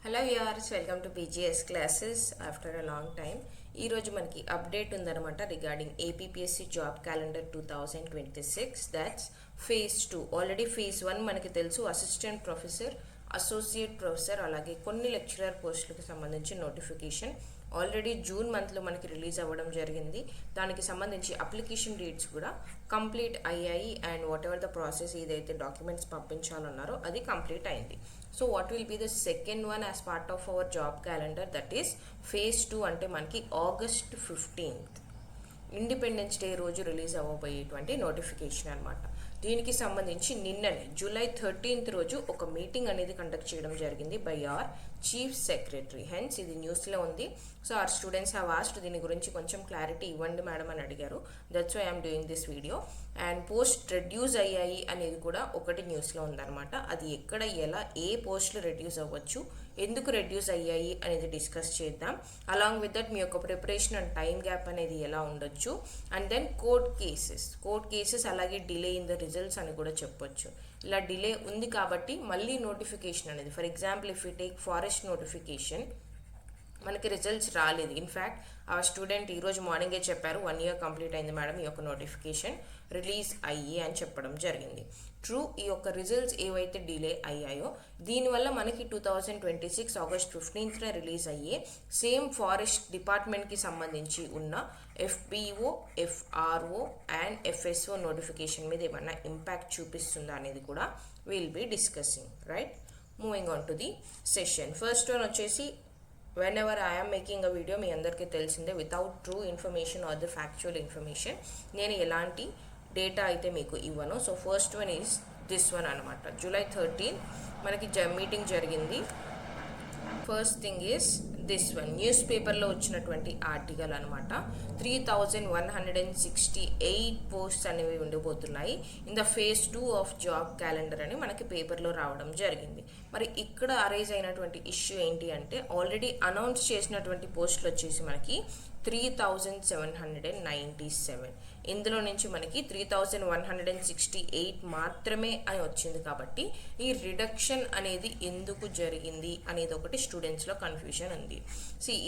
Hello viewers, welcome to PGS classes after a long time. ఈరోజు మనకి update ఉందన్నమాట regarding APPSC job calendar 2026. That's phase 2. Already phase 1 మనకి తెలుసు, assistant professor, associate professor, అలాగే కొన్ని lecturer పోస్టులకు సంబంధించి నోటిఫికేషన్ ఆల్రెడీ జూన్ మంత్లో మనకి రిలీజ్ అవ్వడం జరిగింది. దానికి సంబంధించి అప్లికేషన్ డేట్స్ కూడా కంప్లీట్ అయ్యాయి and whatever the process ఏదైతే డాక్యుమెంట్స్ పంపించాలన్నారో అది కంప్లీట్ అయింది. So what will be the second one as part of our job calendar, that is phase 2. అంటే మనకి ఆగస్ట్ 15th ఇండిపెండెన్స్ డే రోజు రిలీజ్ అవ్వబోయేటువంటి నోటిఫికేషన్ అనమాట. దీనికి సంబంధించి నిన్ననే జూలై 13th రోజు ఒక మీటింగ్ అనేది కండక్ట్ చేయడం జరిగింది by our chief secretary. Hence ఇది న్యూస్లో ఉంది. So our students have asked దీని గురించి కొంచెం క్లారిటీ ఇవ్వండి మేడం అని అడిగారు. That's why I'm doing this video. And post reduce అయ్యాయి అనేది కూడా ఒకటి న్యూస్లో ఉందన్నమాట. అది ఎక్కడ, ఎలా, ఏ పోస్టులు రెడ్యూస్ అవ్వచ్చు, ఎందుకు రెడ్యూస్ అయ్యాయి అనేది డిస్కస్ చేద్దాం. అలాంగ్ విత్ దట్ మీ యొక్క ప్రిపరేషన్ అండ్ టైం గ్యాప్ అనేది ఎలా ఉండొచ్చు, అండ్ దెన్ కోర్ట్ కేసెస్ అలాగే డిలే ఇన్ ద రిజల్ట్స్ అని కూడా చెప్పొచ్చు. ఇలా డిలే ఉంది కాబట్టి మళ్ళీ నోటిఫికేషన్ అనేది, for example if you take forest notification, మనకి రిజల్ట్స్ రాలేదు. ఇన్ఫ్యాక్ట్ ఆ స్టూడెంట్ ఈరోజు మార్నింగే చెప్పారు 1 year కంప్లీట్ అయింది మేడం ఈ యొక్క నోటిఫికేషన్ రిలీజ్ అయ్యి అని చెప్పడం జరిగింది. ట్రూ, ఈ యొక్క రిజల్ట్స్ ఏవైతే డిలే అయ్యాయో దీనివల్ల మనకి 2026 ఆగస్ట్ 15th రిలీజ్ అయ్యే సేమ్ ఫారెస్ట్ డిపార్ట్మెంట్కి సంబంధించి ఉన్న FBO, FRO and FSO notification మీద ఏమన్నా ఇంపాక్ట్ చూపిస్తుందా అనేది కూడా will be discussing. Right, moving on to the session. First one వచ్చేసి, whenever I am making a video, మీ అందరికీ తెలిసిందే, without true information or the factual information నేను ఎలాంటి డేటా అయితే మీకు ఇవ్వను. So first one is this one అనమాట. జూలై 13 మనకి మీటింగ్ జరిగింది. First thing is this one, news పేపర్లో వచ్చినటువంటి ఆర్టికల్ అనమాట. 3168 పోస్ట్స్ అనేవి ఉండిపోతున్నాయి in the phase 2 of job calendar అని మనకి పేపర్లో రావడం జరిగింది. మరి ఇక్కడ అరైజ్ అయినటువంటి ఇష్యూ ఏంటి అంటే, ఆల్రెడీ అనౌన్స్ చేసినటువంటి పోస్టులు వచ్చేసి మనకి 3797. ఇందులో నుంచి మనకి 3168 మాత్రమే అని వచ్చింది. కాబట్టి ఈ రిడక్షన్ అనేది ఎందుకు జరిగింది అనేది ఒకటి స్టూడెంట్స్లో కన్ఫ్యూజన్ ఉంది.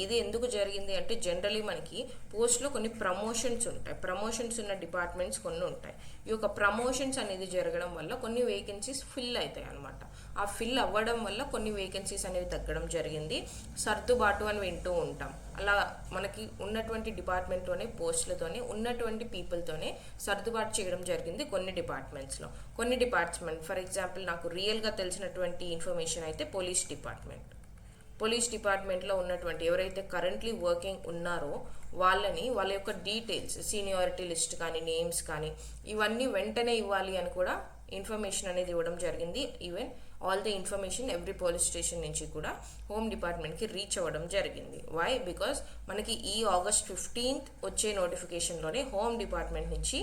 ఇది ఎందుకు జరిగింది అంటే, జనరలీ మనకి పోస్ట్లో కొన్ని ప్రమోషన్స్ ఉంటాయి. ప్రమోషన్స్ ఉన్న డిపార్ట్మెంట్స్ కొన్ని ఉంటాయి. ఈ యొక్క ప్రమోషన్స్ అనేది జరగడం వల్ల కొన్ని వేకెన్సీస్ ఫిల్ అవుతాయి అనమాట. ఆ ఫిల్ అవ్వడం వల్ల కొన్ని వేకెన్సీస్ అనేవి తగ్గడం జరిగింది. సర్దుబాటు అని వింటూ ఉంటాం. అలా మనకి ఉన్నటువంటి డిపార్ట్మెంట్లోనే పోస్టులతోనే ఉన్నటువంటి పీపుల్తోనే సర్దుబాటు చేయడం జరిగింది కొన్ని డిపార్ట్మెంట్స్లో. కొన్ని డిపార్ట్మెంట్, ఫర్ ఎగ్జాంపుల్ నాకు రియల్గా తెలిసినటువంటి ఇన్ఫర్మేషన్ అయితే పోలీస్ డిపార్ట్మెంట్లో ఉన్నటువంటి ఎవరైతే కరెంట్లీ వర్కింగ్ ఉన్నారో వాళ్ళ యొక్క డీటెయిల్స్, సీనియారిటీ లిస్ట్ కానీ, నేమ్స్ కానీ ఇవన్నీ వెంటనే ఇవ్వాలి అని కూడా ఇన్ఫర్మేషన్ అనేది ఇవ్వడం జరిగింది. Even all the information every police station నుంచి కూడా హోమ్ డిపార్ట్మెంట్కి రీచ్ అవ్వడం జరిగింది. వై? బికాస్ మనకి ఈ ఆగస్ట్ 15th వచ్చే నోటిఫికేషన్లోనే హోమ్ డిపార్ట్మెంట్ నుంచి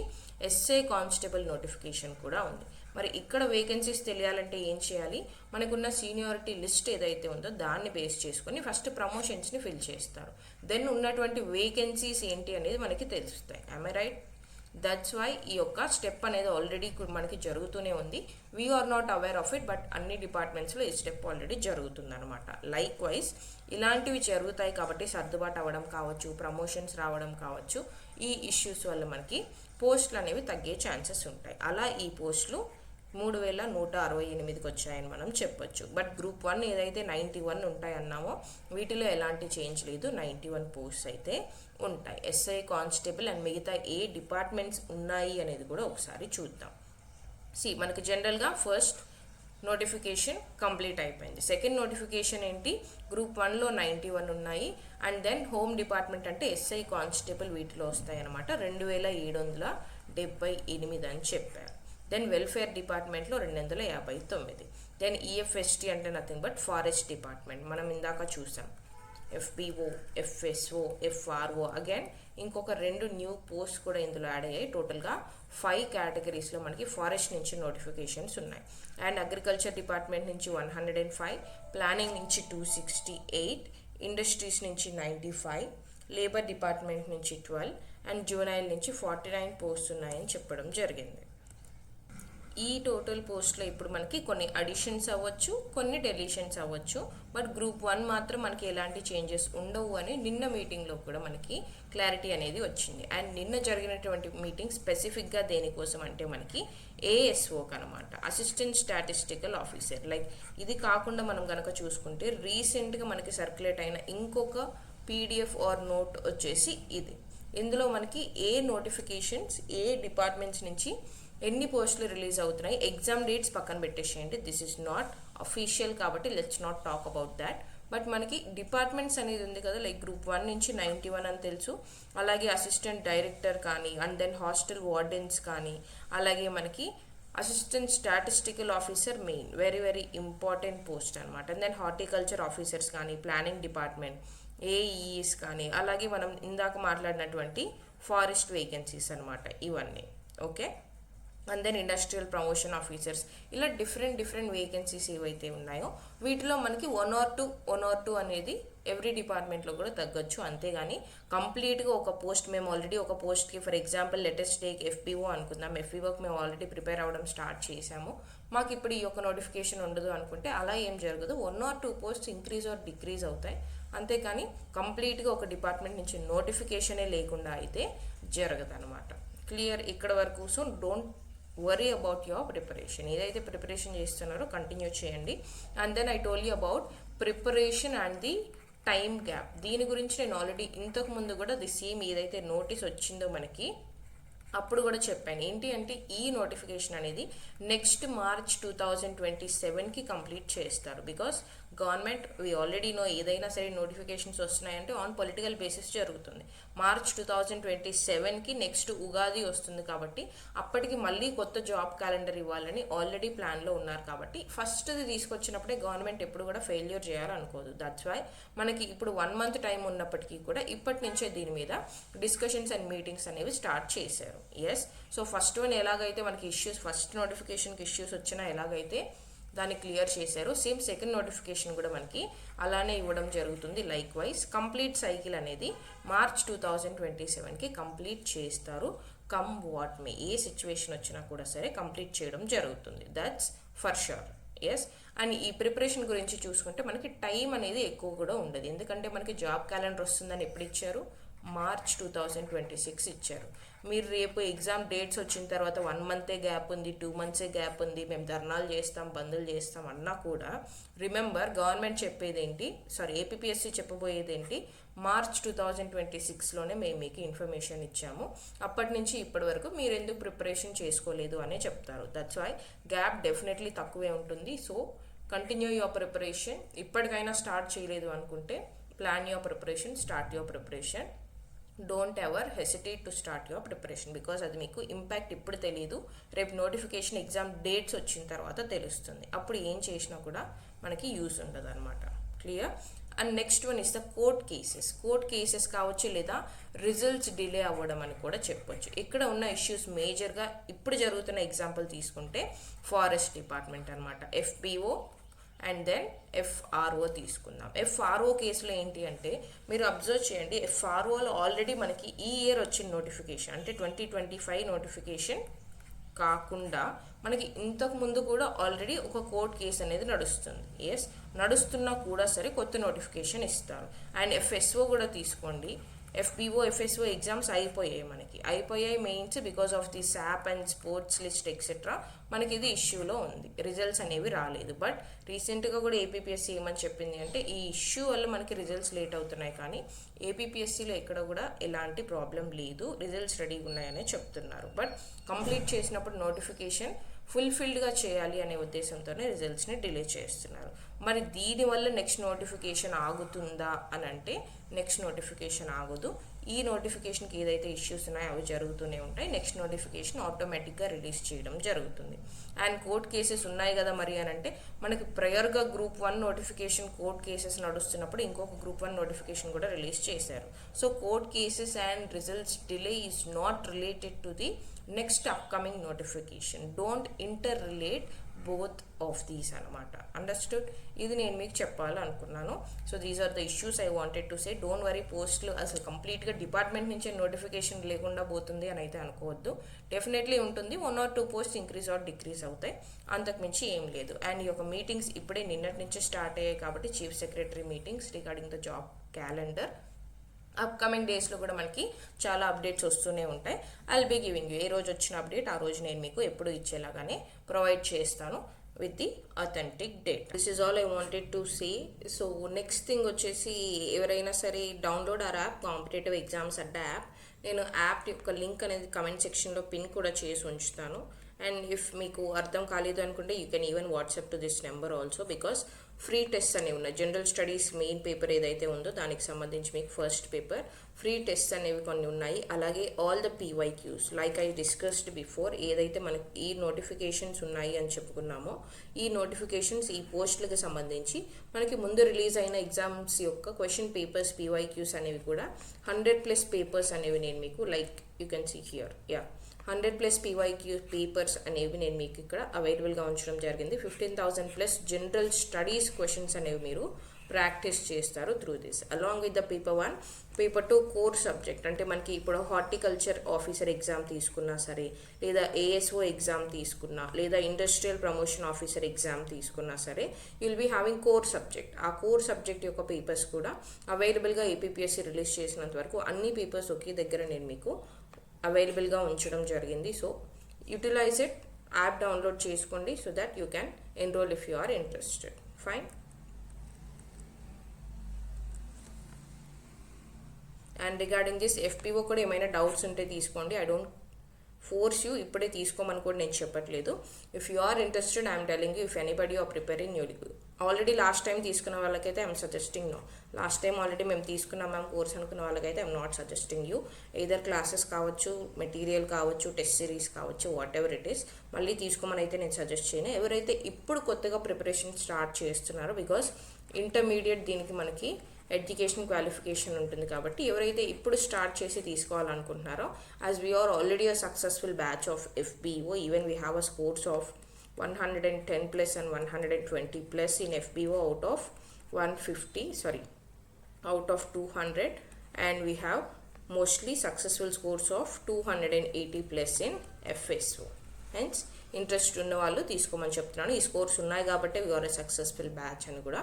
ఎస్ఐ కానిస్టేబుల్ నోటిఫికేషన్ కూడా ఉంది. మరి ఇక్కడ వేకెన్సీస్ తెలియాలంటే ఏం చేయాలి? మనకున్న సీనియారిటీ లిస్ట్ ఏదైతే ఉందో దాన్ని బేస్ చేసుకొని ఫస్ట్ ప్రమోషన్స్ని ఫిల్ చేస్తారు. దెన్ ఉన్నటువంటి వేకెన్సీస్ ఏంటి అనేది మనకి తెలుస్తాయి. I right? దట్స్ వై ఈ యొక్క స్టెప్ అనేది ఆల్రెడీ మనకి జరుగుతూనే ఉంది. We are not aware of it, but అన్ని డిపార్ట్మెంట్స్లో ఈ స్టెప్ ఆల్రెడీ జరుగుతుంది అనమాట. లైక్ వైజ్ ఇలాంటివి జరుగుతాయి కాబట్టి సర్దుబాటు అవ్వడం కావచ్చు, ప్రమోషన్స్ రావడం కావచ్చు, ఈ ఇష్యూస్ వల్ల మనకి పోస్టులు అనేవి తగ్గే ఛాన్సెస్ ఉంటాయి. అలా ఈ పోస్టులు 3168కి వచ్చాయని మనం చెప్పొచ్చు. బట్ గ్రూప్ 1 ఏదైతే 91 ఉంటాయన్నామో వీటిలో ఎలాంటి చేంజ్ లేదు. 91 పోస్ట్స్ అయితే ఉంటాయి. ఎస్ఐ కానిస్టేబుల్ అండ్ మిగతా ఏ డిపార్ట్మెంట్స్ ఉన్నాయి అనేది కూడా ఒకసారి చూద్దాం. మనకి జనరల్గా ఫస్ట్ నోటిఫికేషన్ కంప్లీట్ అయిపోయింది. సెకండ్ నోటిఫికేషన్ ఏంటి? గ్రూప్ 1లో 91 ఉన్నాయి. అండ్ దెన్ హోమ్ డిపార్ట్మెంట్ అంటే ఎస్ఐ కానిస్టేబుల్ వీటిలో వస్తాయి అనమాట. 2778 అని చెప్పారు. దెన్ వెల్ఫేర్ డిపార్ట్మెంట్లో 259. దెన్ ఈఎఫ్ఎస్టీ అంటే నథింగ్ బట్ ఫారెస్ట్ డిపార్ట్మెంట్, మనం ఇందాక చూసాం. ఎఫ్బిఓ, ఎఫ్ఎస్ఓ, ఎఫ్ఆర్ఓ, అగైన్ ఇంకొక 2 న్యూ పోస్ట్ కూడా ఇందులో యాడ్ అయ్యాయి. టోటల్గా 5 కేటగిరీస్లో మనకి ఫారెస్ట్ నుంచి నోటిఫికేషన్స్ ఉన్నాయి. అండ్ అగ్రికల్చర్ డిపార్ట్మెంట్ నుంచి 105, ప్లానింగ్ నుంచి 268, ఇండస్ట్రీస్ నుంచి 95, లేబర్ డిపార్ట్మెంట్ నుంచి 12 అండ్ జూనైల్ నుంచి 49 పోస్ట్ ఉన్నాయని చెప్పడం జరిగింది. ఈ టోటల్ పోస్ట్లో ఇప్పుడు మనకి కొన్ని అడిషన్స్ అవ్వచ్చు, కొన్ని డెలీషన్స్ అవ్వచ్చు. బట్ గ్రూప్ 1 మాత్రం మనకి ఎలాంటి చేంజెస్ ఉండవు అని నిన్న మీటింగ్లో కూడా మనకి క్లారిటీ అనేది వచ్చింది. అండ్ నిన్న జరిగినటువంటి మీటింగ్ స్పెసిఫిక్గా దేనికోసం అంటే మనకి ఏఎస్ఓకి అనమాట, అసిస్టెంట్ స్టాటిస్టికల్ ఆఫీసర్. లైక్ ఇది కాకుండా మనం కనుక చూసుకుంటే రీసెంట్గా మనకి సర్క్యులేట్ అయిన ఇంకొక పీడిఎఫ్ ఆర్ నోట్ వచ్చేసి ఇది. ఇందులో మనకి ఏ నోటిఫికేషన్స్ ఏ డిపార్ట్మెంట్స్ నుంచి ఎన్ని పోస్టులు రిలీజ్ అవుతున్నాయి, ఎగ్జామ్ డేట్స్ పక్కన పెట్టేసేయండి, దిస్ ఇస్ నాట్ అఫీషియల్ కాబట్టి let's not talk about that. But మనకి డిపార్ట్మెంట్స్ అనేది ఉంది కదా, లైక్ గ్రూప్ 1 నుంచి 91 అని తెలుసు, అలాగే అసిస్టెంట్ డైరెక్టర్ కానీ, అండ్ దెన్ హాస్టల్ వార్డెన్స్ కానీ, అలాగే మనకి assistant statistical officer main very very important post అనమాట. అండ్ దెన్ హార్టికల్చర్ ఆఫీసర్స్ కానీ, ప్లానింగ్ డిపార్ట్మెంట్ ఏఈస్ కానీ, అలాగే మనం ఇందాక మాట్లాడినటువంటి ఫారెస్ట్ వేకెన్సీస్ అనమాట ఇవన్నీ. Okay, and then industrial promotion officers, ఇలా డిఫరెంట్ వేకెన్సీస్ ఏవైతే ఉన్నాయో వీటిలో మనకి వన్ ఆర్ టూ అనేది ఎవ్రీ డిపార్ట్మెంట్లో కూడా తగ్గొచ్చు. అంతేగాని కంప్లీట్గా ఒక పోస్ట్, మేము ఆల్రెడీ ఒక పోస్ట్కి for example latest take FPO అనుకుందాం, ఎఫ్పిఓకి మేము ఆల్రెడీ ప్రిపేర్ అవ్వడం స్టార్ట్ చేసాము, మాకు ఇప్పుడు ఈ యొక్క నోటిఫికేషన్ ఉండదు అనుకుంటే అలా ఏం జరగదు. 1 or 2 posts increase or decrease అవుతాయి, అంతేకాని కంప్లీట్గా ఒక డిపార్ట్మెంట్ నుంచి నోటిఫికేషనే లేకుండా అయితే జరగదు అనమాట. క్లియర్ ఇక్కడ వరకు? So don't worry about your preparation. ఏదైతే ప్రిపరేషన్ చేస్తున్నారో కంటిన్యూ చేయండి. And then I told you about preparation and the time gap. దీని గురించి నేను ఆల్రెడీ ఇంతకు ముందు కూడా ది సేమ్ ఏదైతే నోటీస్ వచ్చిందో మనకి అప్పుడు కూడా చెప్పాను. ఏంటి అంటే ఈ నోటిఫికేషన్ అనేది నెక్స్ట్ మార్చ్ 2027కి కంప్లీట్ చేస్తారు. Because government we already know ఏదైనా సరే నోటిఫికేషన్స్ వస్తున్నాయంటే ఆన్ పొలిటికల్ బేసిస్ జరుగుతుంది. మార్చ్ 2027కి నెక్స్ట్ ఉగాది వస్తుంది కాబట్టి అప్పటికి మళ్ళీ కొత్త జాబ్ క్యాలెండర్ ఇవ్వాలని ఆల్రెడీ ప్లాన్లో ఉన్నారు. కాబట్టి ఫస్ట్ది తీసుకొచ్చినప్పుడే గవర్నమెంట్ ఎప్పుడు కూడా ఫెయిల్యూర్ చేయాలనుకోదు. దట్స్ వై మనకి ఇప్పుడు 1 month టైం ఉన్నప్పటికీ కూడా ఇప్పటి నుంచే దీని మీద డిస్కషన్స్ అండ్ మీటింగ్స్ అనేవి స్టార్ట్ చేశారు. ఎస్, సో ఫస్ట్ వన్ ఎలాగైతే మనకి ఇష్యూస్, ఫస్ట్ నోటిఫికేషన్కి ఇష్యూస్ వచ్చినా ఎలాగైతే దాన్ని క్లియర్ చేశారు, సేమ్ సెకండ్ నోటిఫికేషన్ కూడా మనకి అలానే ఇవ్వడం జరుగుతుంది. లైక్ వైజ్ కంప్లీట్ సైకిల్ అనేది మార్చ్ 2027కి కంప్లీట్ చేస్తారు. కమ్ వాట్ మే, ఏ సిచ్యువేషన్ వచ్చినా కూడా సరే కంప్లీట్ చేయడం జరుగుతుంది. That's for sure. Yes, and ఈ ప్రిపరేషన్ గురించి చూసుకుంటే మనకి టైం అనేది ఎక్కువ కూడా ఉండదు. ఎందుకంటే మనకి జాబ్ క్యాలెండర్ వస్తుందని ఎప్పుడు ఇచ్చారు? మార్చ్ 2026 ఇచ్చారు. మీరు రేపు ఎగ్జామ్ డేట్స్ వచ్చిన తర్వాత 1 month గ్యాప్ ఉంది, 2 months గ్యాప్ ఉంది, మేము ధర్నాలు చేస్తాం, బందులు చేస్తాం అన్నా కూడా రిమెంబర్ గవర్నమెంట్ చెప్పేది ఏంటి, ఏపీపీఎస్సీ చెప్పబోయేది ఏంటి, మార్చ్ 2026లోనే మేము మీకు ఇన్ఫర్మేషన్ ఇచ్చాము, అప్పటి నుంచి ఇప్పటి వరకు మీరు ఎందుకు ప్రిపరేషన్ చేసుకోలేదు అనే చెప్తారు. దట్స్ వై గ్యాప్ డెఫినెట్లీ తక్కువే ఉంటుంది. So continue your preparation. ఇప్పటికైనా స్టార్ట్ చేయలేదు అనుకుంటే plan your preparation, start your preparation. Don't ever hesitate to start your preparation because అది మీకు ఇంపాక్ట్ ఇప్పుడు తెలియదు, రేపు నోటిఫికేషన్ ఎగ్జామ్ డేట్స్ వచ్చిన తర్వాత తెలుస్తుంది. అప్పుడు ఏం చేసినా కూడా మనకి యూజ్ ఉండదు అనమాట. Clear? And next one is the court cases. Court cases కావచ్చు లేదా రిజల్ట్స్ డిలే అవ్వడం అని కూడా చెప్పొచ్చు. ఇక్కడ ఉన్న ఇష్యూస్ మేజర్గా ఇప్పుడు జరుగుతున్న ఎగ్జాంపుల్ తీసుకుంటే ఫారెస్ట్ డిపార్ట్మెంట్ అనమాట, ఎఫ్పిఓ అండ్ దెన్ ఎఫ్ఆర్ఓ తీసుకుందాం. ఎఫ్ఆర్ఓ కేసులో ఏంటి అంటే మీరు అబ్జర్వ్ చేయండి, ఎఫ్ఆర్ఓలో ఆల్రెడీ మనకి ఈ ఇయర్ వచ్చిన నోటిఫికేషన్ అంటే 2025 నోటిఫికేషన్ కాకుండా మనకి ఇంతకు ముందు కూడా ఆల్రెడీ ఒక కోర్ట్ కేసు అనేది నడుస్తుంది. ఎస్, నడుస్తున్నా కూడా సరే కొత్త నోటిఫికేషన్ ఇస్తారు. అండ్ ఎఫ్ఎస్ఓ కూడా తీసుకోండి, ఎఫ్పిఓ ఎఫ్ఎస్ఓ ఎగ్జామ్స్ అయిపోయాయి mains because of the SAAP and sports list etcetera మనకి ఇది ఇష్యూలో ఉంది, రిజల్ట్స్ అనేవి రాలేదు. బట్ రీసెంట్గా కూడా ఏపీపీఎస్సీ ఏమని చెప్పింది అంటే ఈ ఇష్యూ వల్ల మనకి రిజల్ట్స్ లేట్ అవుతున్నాయి, కానీ ఏపీపీఎస్సీలో ఎక్కడ కూడా ఎలాంటి ప్రాబ్లం లేదు, రిజల్ట్స్ రెడీగా ఉన్నాయని చెప్తున్నారు. బట్ కంప్లీట్ చేసినప్పుడు నోటిఫికేషన్ ఫుల్ఫిల్డ్గా చేయాలి అనే ఉద్దేశంతోనే రిజల్ట్స్ని డిలే చేస్తున్నారు. మరి దీనివల్ల నెక్స్ట్ నోటిఫికేషన్ ఆగుతుందా అని అంటే నెక్స్ట్ నోటిఫికేషన్ ఆగదు. ఈ నోటిఫికేషన్కి ఏదైతే ఇష్యూస్ ఉన్నాయో అవి జరుగుతూనే ఉంటాయి. నెక్స్ట్ నోటిఫికేషన్ ఆటోమేటిక్గా రిలీజ్ చేయడం జరుగుతుంది. అండ్ కోర్ట్ కేసెస్ ఉన్నాయి కదా మరి అని అంటే మనకి ప్రయర్గా గ్రూప్ 1 నోటిఫికేషన్ కోర్ట్ కేసెస్ నడుస్తున్నప్పుడు ఇంకొక గ్రూప్ 1 నోటిఫికేషన్ కూడా రిలీజ్ చేశారు. So court cases and results delay is not related to the next upcoming notification. Don't interrelate both of these అనమాట. అండర్స్టూడ్? ఇది నేను మీకు చెప్పాలనుకున్నాను. So these are the issues I wanted to say. Don't worry, పోస్టులు అసలు కంప్లీట్గా department నుంచే notification లేకుండా పోతుంది అని అయితే అనుకోవద్దు. డెఫినెట్లీ ఉంటుంది, 1 or 2 post increase or decrease అవుతాయి, అంతకుమించి ఏం లేదు. అండ్ ఈ యొక్క మీటింగ్స్ ఇప్పుడే నిన్నటి నుంచే స్టార్ట్ అయ్యాయి కాబట్టి chief secretary meetings regarding the job calendar upcoming డేస్లో కూడా మనకి చాలా అప్డేట్స్ వస్తూనే ఉంటాయి. ఐల్ బీ గివింగ్ యూ, ఏ రోజు వచ్చిన అప్డేట్ ఆ రోజు నేను మీకు ఎప్పుడు ఇచ్చేలాగానే ప్రొవైడ్ చేస్తాను with the authentic date. This is all I wanted to see. So next thing వచ్చేసి, ఎవరైనా సరే download our app, competitive exams Adda app. నేను యాప్ యొక్క లింక్ అనేది కమెంట్ సెక్షన్లో పిన్ కూడా చేసి ఉంచుతాను. అండ్ ఇఫ్ మీకు అర్థం కాలేదు అనుకుంటే you can even WhatsApp to this number also, because free test అనేవి ఉన్నాయి. జనరల్ స్టడీస్ మెయిన్ పేపర్ ఏదైతే ఉందో దానికి సంబంధించి మీకు ఫస్ట్ పేపర్ ఫ్రీ టెస్ట్ అనేవి కొన్ని ఉన్నాయి. అలాగే all the PYQs like I discussed before, ఏదైతే మనకి ఈ నోటిఫికేషన్స్ ఉన్నాయి అని చెప్పుకున్నామో, ఈ నోటిఫికేషన్స్ ఈ పోస్టులకు సంబంధించి మనకి ముందు రిలీజ్ అయిన ఎగ్జామ్స్ యొక్క క్వశ్చన్ పేపర్స్ PYQs అనేవి కూడా 100+ పేపర్స్ అనేవి నేను మీకు, like you can see here, 100+ PYQ papers అనేవి నేను మీకు ఇక్కడ అవైలబుల్గా ఉంచడం జరిగింది. 15,000+ జనరల్ స్టడీస్ క్వశ్చన్స్ అనేవి మీరు ప్రాక్టీస్ చేస్తారు through this, along with the paper 1, paper 2 core subject. అంటే మనకి ఇప్పుడు హార్టికల్చర్ ఆఫీసర్ ఎగ్జామ్ తీసుకున్నా సరే, లేదా ASO ఎగ్జామ్ తీసుకున్నా, లేదా ఇండస్ట్రియల్ ప్రమోషన్ ఆఫీసర్ ఎగ్జామ్ తీసుకున్నా సరే, you'll be having core subject. ఆ కోర్ సబ్జెక్ట్ యొక్క పేపర్స్ కూడా అవైలబుల్గా APPSC రిలీజ్ చేసినంత వరకు అన్ని పేపర్స్ ఒకే దగ్గర నేను మీకు అవైలబుల్గా ఉంచడం జరిగింది. So utilise it, app download చేసుకోండి so that you can enrol if you are interested. Fine. And regarding this FPO కూడా ఏమైనా డౌట్స్ ఉంటే తీసుకోండి. ఐ డోంట్ ఫోర్స్ యూ, ఇప్పుడే తీసుకోమని కూడా నేను చెప్పట్లేదు. If you are interested I'm telling you, if anybody are preparing new. Already last time తీసుకున్న వాళ్ళకైతే I'm suggesting no. Last time already మేము తీసుకున్నాం మ్యామ్ కోర్స్ అనుకున్న వాళ్ళకైతే I'm not suggesting you. Either classes కావచ్చు, మెటీరియల్ కావచ్చు, టెస్ట్ సిరీస్ కావచ్చు, whatever it is, మళ్ళీ తీసుకోమని అయితే నేను సజెస్ట్ చేయను. ఎవరైతే ఇప్పుడు కొత్తగా ప్రిపరేషన్ స్టార్ట్ చేస్తున్నారో, బికాస్ ఇంటర్మీడియట్ దీనికి మనకి ఎడ్యుకేషన్ క్వాలిఫికేషన్ ఉంటుంది కాబట్టి ఎవరైతే ఇప్పుడు స్టార్ట్ చేసి తీసుకోవాలనుకుంటున్నారో, as we're already a successful batch of FBO, even we have a scores of 110+ and 120+ in FBO out of 200, and we have mostly successful scores of 280+ in FSO. hence interest ఉన్న వాళ్ళు తీసుకోమని చెప్తున్నాను. ఈ scores ఉన్నాయి కాబట్టి we are a successful batch అని కూడా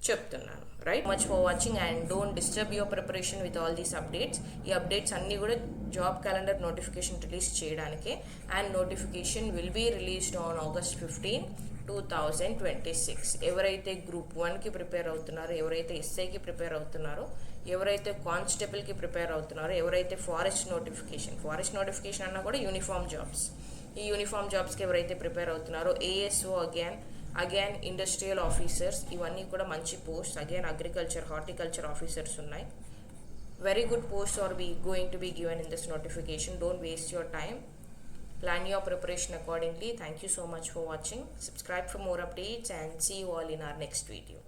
చెప్తున్నాను. Right, much for watching and don't disturb your preparation with all these updates. ఈ అప్డేట్స్ అన్నీ కూడా జాబ్ క్యాలెండర్ నోటిఫికేషన్ రిలీజ్ చేయడానికే. And notification will be released on August 15, 2026. ఎవరైతే గ్రూప్ 1కి ప్రిపేర్ అవుతున్నారో, ఎవరైతే SIకి ప్రిపేర్ అవుతున్నారో, ఎవరైతే కానిస్టేబుల్కి ప్రిపేర్ అవుతున్నారో, ఎవరైతే ఫారెస్ట్ నోటిఫికేషన్ అన్నా కూడా యూనిఫామ్ జాబ్స్, ఈ యూనిఫామ్ జాబ్స్కి ఎవరైతే ప్రిపేర్ అవుతున్నారో, ASO అగైన్ ఇండస్ట్రియల్ ఆఫీసర్స్, ఇవన్నీ కూడా మంచి post. Again agriculture, horticulture officers ఉన్నాయి. Very good post are going to be given in this notification. Don't waste your time. Plan your preparation accordingly. Thank you so much for watching. Subscribe for more updates and see you all in our next video.